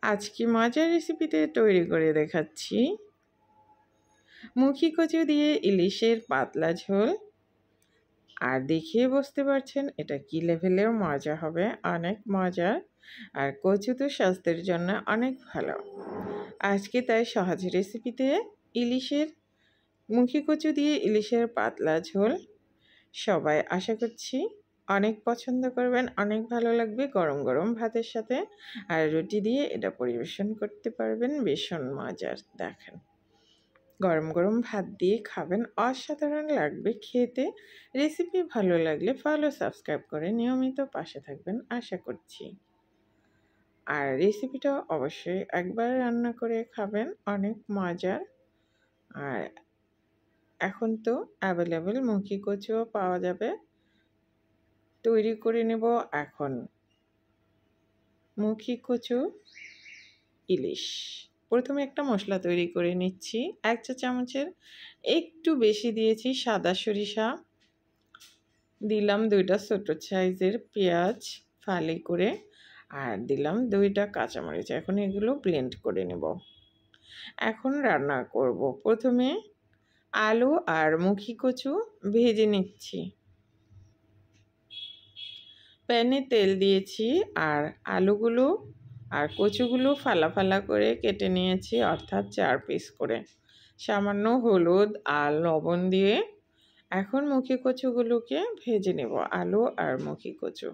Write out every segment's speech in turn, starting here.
আজকে মজার রেসিপিতে তৈরি করে দেখাচ্ছি মুখী কচু দিয়ে ইলিশের পাতলা ঝোল। আর দেখিয়ে বুঝতে পারছেন এটা কি লেভেলের মজা হবে, অনেক মজার। আর কচু তো স্বাস্থ্যের জন্য অনেক ভালো। আজকে তাই সহজ রেসিপিতে ইলিশের মুখী কচু দিয়ে ইলিশের পাতলা ঝোল সবাই আশা করছি অনেক পছন্দ করবেন, অনেক ভালো লাগবে গরম গরম ভাতের সাথে। আর রুটি দিয়ে এটা পরিবেশন করতে পারবেন, ভীষণ মজার। দেখেন গরম গরম ভাত দিয়ে খাবেন, অসাধারণ লাগবে খেতে। রেসিপি ভালো লাগলে ফলো সাবস্ক্রাইব করে নিয়মিত পাশে থাকবেন আশা করছি। আর রেসিপিটা অবশ্যই একবার রান্না করে খাবেন, অনেক মজার। আর এখন তো অ্যাভেলেবেল মুখী কচুও পাওয়া যাবে। তৈরি করে নেব এখন মুখী কচু ইলিশ। প্রথমে একটা মশলা তৈরি করে নিচ্ছি। 1 চা চামচের একটু বেশি দিয়েছি সাদা সরিষা, দিলাম 2টা ছোট সাইজের পেঁয়াজ ফালি করে, আর দিলাম 2টা কাঁচামরিচ। এখন এগুলো ব্লেন্ড করে নেব। এখন রান্না করব। প্রথমে আলু আর মুখী কচু ভেজে নিচ্ছি। প্যানে তেল দিয়েছি আর আলুগুলো আর কচুগুলো ফালা ফালা করে কেটে নিয়েছি, অর্থাৎ 4 পিস করে। সামান্য হলুদ আর লবণ দিয়ে এখন মুখী কচুগুলোকে ভেজে নেব, আলু আর মুখী কচু।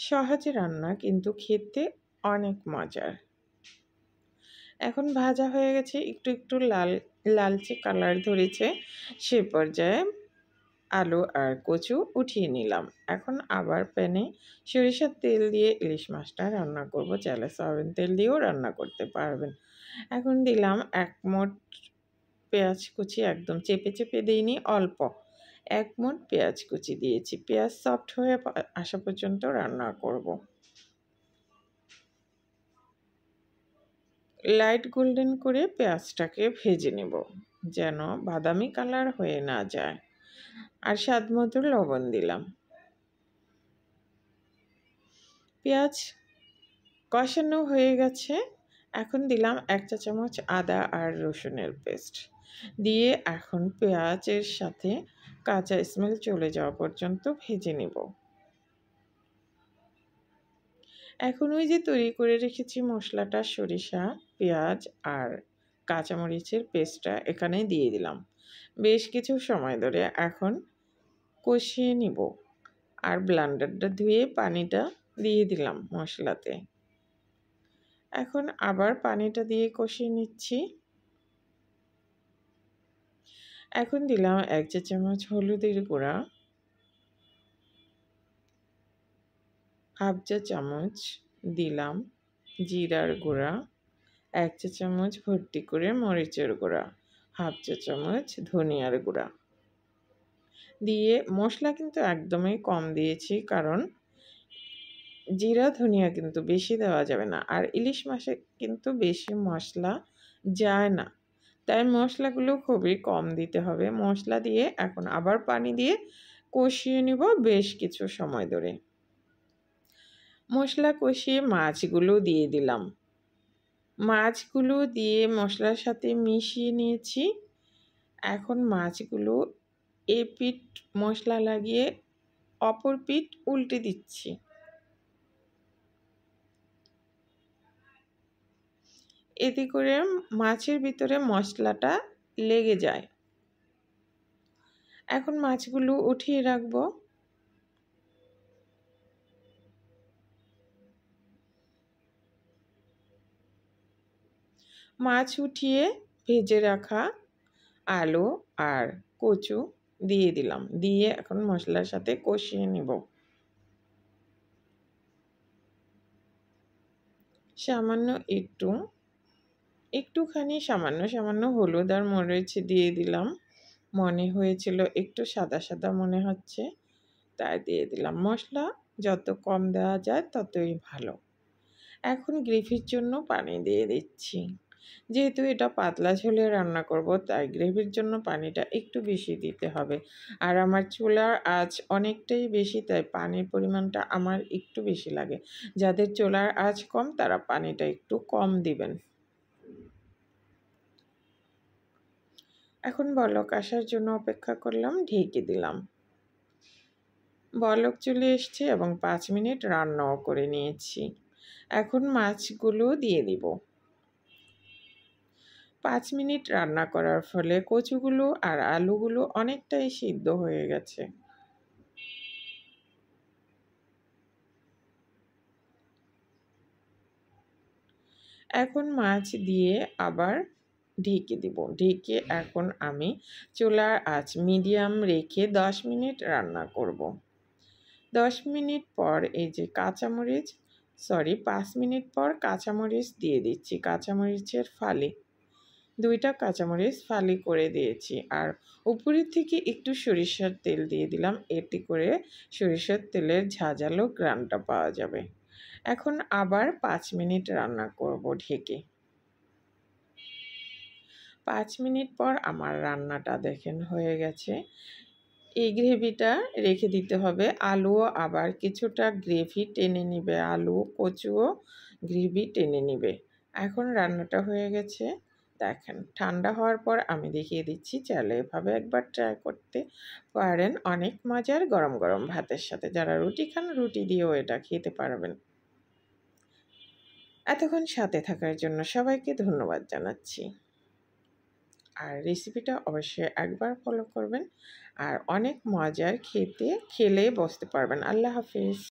সহজ রান্না কিন্তু খেতে অনেক মজার। এখন ভাজা হয়ে গেছে, একটু একটু লালচে কালার ধরেছে, সে পর্যায়ে আলু আর কচু উঠিয়ে নিলাম। এখন আবার প্যানে সরিষার তেল দিয়ে ইলিশ মাছটা রান্না করব। চাইলে সয়াবিন তেল দিয়েও রান্না করতে পারবেন। এখন দিলাম 1 মুঠ পেঁয়াজ কুচি, একদম চেপে চেপে দিইনি, অল্প 1 মুঠ পেঁয়াজ কুচি দিয়েছি। পেঁয়াজ সফট হয়ে আসা পর্যন্ত রান্না করব। লাইট গোল্ডেন করে পেঁয়াজটাকে ভেজে নেব, যেন বাদামি কালার হয়ে না যায়। আর স্বাদ মতো লবণ দিলাম। পেঁয়াজ কষানো হয়ে গেছে। এখন দিলাম 1 চা চামচ আদা আর রসুনের পেস্ট দিয়ে এখন পেঁয়াজের সাথে কাঁচা স্মেল চলে যাওয়া পর্যন্ত ভেজে নেব। এখন ওই যে তৈরি করে রেখেছি মশলাটা, সরিষা, পেঁয়াজ আর কাঁচামরিচের পেস্টটা এখানে দিয়ে দিলাম। বেশ কিছু সময় ধরে এখন কষিয়ে নিব। আর ব্লেন্ডারটা ধুয়ে পানিটা দিয়ে দিলাম মশলাতে। এখন আবার পানিটা দিয়ে কষিয়ে নিচ্ছি। এখন দিলাম 1 চা চামচ হলুদের গুঁড়া, হাফ চা চামচ দিলাম জিরার গুঁড়া, 1 চা চামচ ভর্তি করে মরিচের গুঁড়া, হাফ চা চামচ ধনিয়ার গুঁড়া দিয়ে মশলা কিন্তু একদমই কম দিয়েছি, কারণ জিরা ধনিয়া কিন্তু বেশি দেওয়া যাবে না। আর ইলিশ মাছে কিন্তু বেশি মশলা যায় না, তাই মশলাগুলো খুবই কম দিতে হবে। মশলা দিয়ে এখন আবার পানি দিয়ে কষিয়ে নিব বেশ কিছু সময় ধরে। মশলা কষিয়ে মাছগুলো দিয়ে দিলাম। মাছগুলো দিয়ে মশলার সাথে মিশিয়ে নিয়েছি। এখন মাছগুলো পিঠ মশলা লাগিয়ে অপর পিঠ উল্টে দিচ্ছি। এতে করে মাছের ভিতরে মশলাটা লেগে যায়। এখন মাছগুলো উঠিয়ে রাখবো। মাছ উঠিয়ে ভেজে রাখা আলু আর কচু দিয়ে দিলাম, দিয়ে এখন মশলার সাথে কষিয়ে নেব। সামান্য একটুখানি সামান্য হলুদ আর মরিচ দিয়ে দিলাম। মনে হয়েছিল একটু সাদা সাদা মনে হচ্ছে, তাই দিয়ে দিলাম। মশলা যত কম দেওয়া যায় ততই ভালো। এখন গ্রেভির জন্য পানি দিয়ে দিচ্ছি। যেহেতু এটা পাতলা ঝোলে রান্না করব, তাই গ্রেভির জন্য পানিটা একটু বেশি দিতে হবে। আর আমার চুলার আঁচ অনেকটাই বেশি, তাই পানির পরিমাণটা আমার একটু বেশি লাগে। যাদের চুলার আঁচ কম তারা পানিটা একটু কম দিবেন। এখন বলক আসার জন্য অপেক্ষা করলাম, ঢেকে দিলাম। বলক চলে এসছে এবং ৫ মিনিট রান্নাও করে নিয়েছি। এখন মাছগুলো দিয়ে দিব। ৫ মিনিট রান্না করার ফলে কচুগুলো আর আলুগুলো অনেকটাই সিদ্ধ হয়ে গেছে। এখন মাছ দিয়ে আবার ঢেকে দিব। ঢেকে এখন আমি চুলার আঁচ মিডিয়াম রেখে ১০ মিনিট রান্না করব। ১০ মিনিট পর এই যে ৫ মিনিট পর কাঁচামরিচ দিয়ে দিচ্ছি। কাঁচামরিচের ফালি, ২টা কাঁচামরিচ ফালি করে দিয়েছি। আর উপরের থেকে একটু সরিষার তেল দিয়ে দিলাম। এতে করে সরিষার তেলের ঝাঁঝালো ঘ্রাণটা পাওয়া যাবে। এখন আবার ৫ মিনিট রান্না করব ঢেকে। ৫ মিনিট পর আমার রান্নাটা দেখেন হয়ে গেছে। এই গ্রেভিটা রেখে দিতে হবে। আলুও আবার কিছুটা গ্রেভি টেনে নিবে, আলু, কচুও গ্রেভি টেনে নিবে। এখন রান্নাটা হয়ে গেছে। দেখেন ঠান্ডা হওয়ার পর আমি দেখিয়ে দিচ্ছি, চাইলে এভাবে একবার ট্রাই করতে পারেন। অনেক মজার গরম গরম ভাতের সাথে। যারা রুটি খান রুটি দিয়েও এটা খেতে পারবেন। এতক্ষণ সাথে থাকার জন্য সবাইকে ধন্যবাদ জানাচ্ছি। আর রেসিপিটা অবশ্যই একবার ফলো করবেন। আর অনেক মজার খেলে বসতে পারবেন। আল্লাহ হাফিজ।